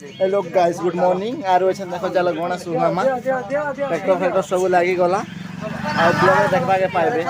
Hello guys good morning आरो अच्छा देखो चलो गणेश सुमा ट्रैक्टर फैक्टर सब लागी गला आ ब्लॉग देखबा के पाइबे।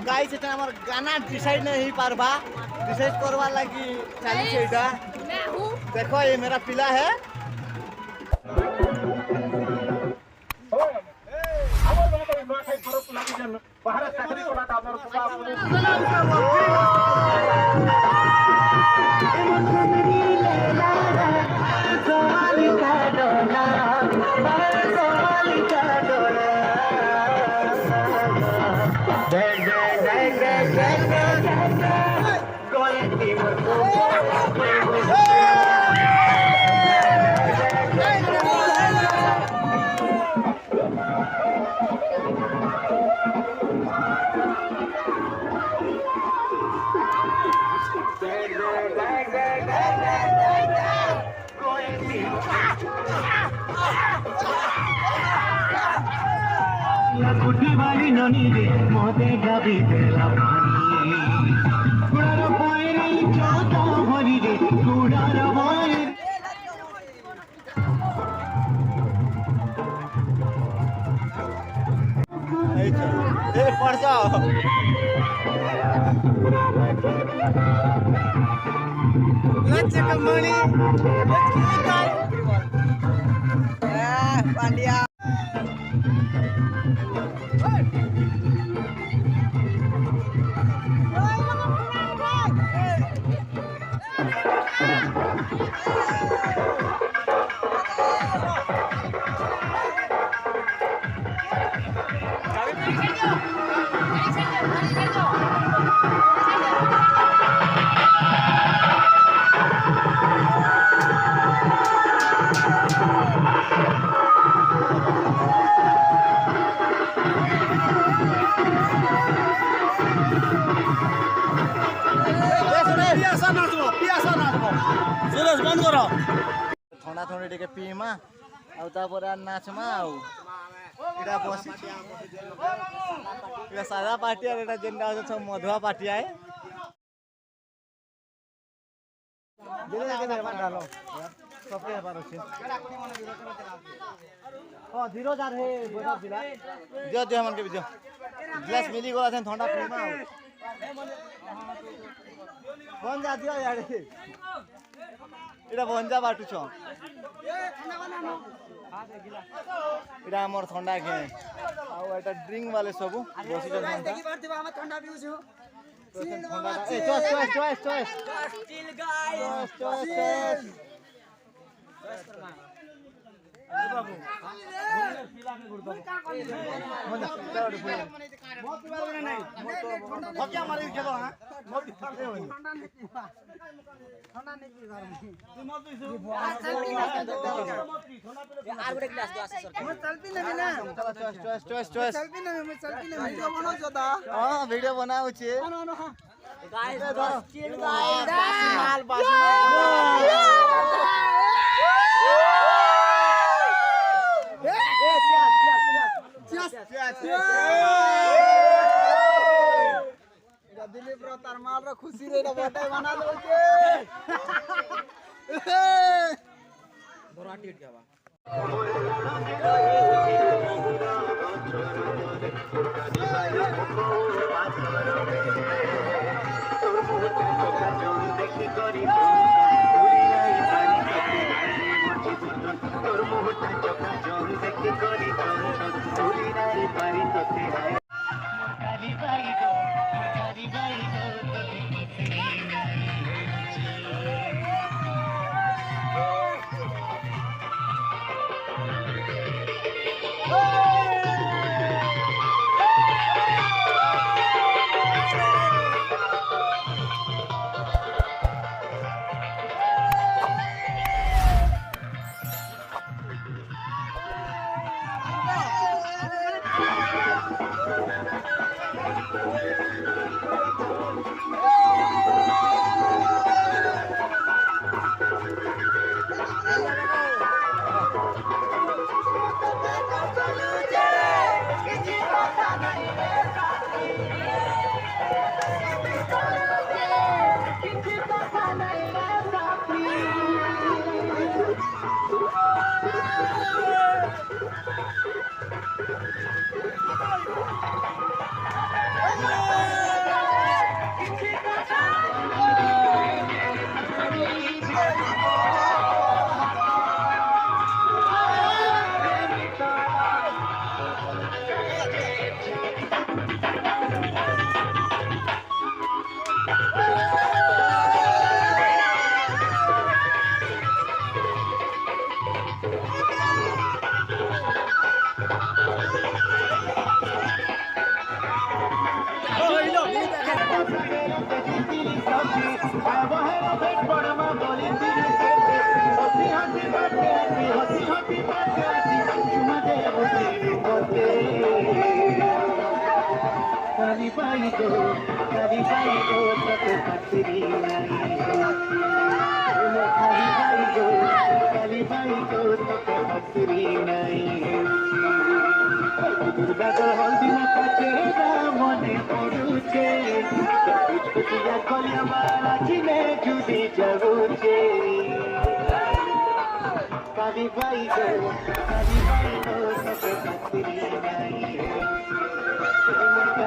गाइस एटा हमर गाना डिसाइड नहीं ही पारबा डिसाइड करवा लगी चाली छेटा मैं हूं देखो ये मेरा पिला है गुड्डी वाली ननी रे मोदे गाबी देला पानी गुड़ार पायरी चौथा भरी रे गुड़ार पायरी ए पड़ जाओ लच कमणी पांड्या बंद करो थोड़ा थोड़ी टिके पीमा आउ तापर नाचमा आउ इडा बसी इडा सादा पार्टी और इडा जेंडा छ मधुआ पार्टी आए दिले जाके मेहमान डालो सबके बार अछि हां 0 है बोला दिला जो मन के जो ग्लास मिली गोला थन ठंडा पीमा आउ बन जा दियो यार इडा बंजा बाटू छ इडा हमर ठंडा के आउ एटा ड्रिंक वाले सब बसी जन देखि परथिबा हम ठंडा पिउ छु ठंडा a choice chill guys choice क्या मारे खेलो हां वीडियो बनाऊ छे गाइस चिल गाइस माल दिलीप रो तार माल रो खुशी रे बर्थडे बना लो के दोराटी उठ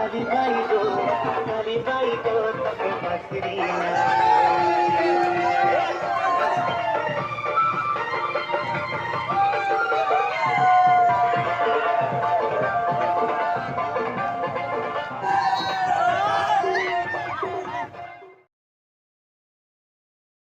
Kali bayi go, kali bayi go, tak pasri nai.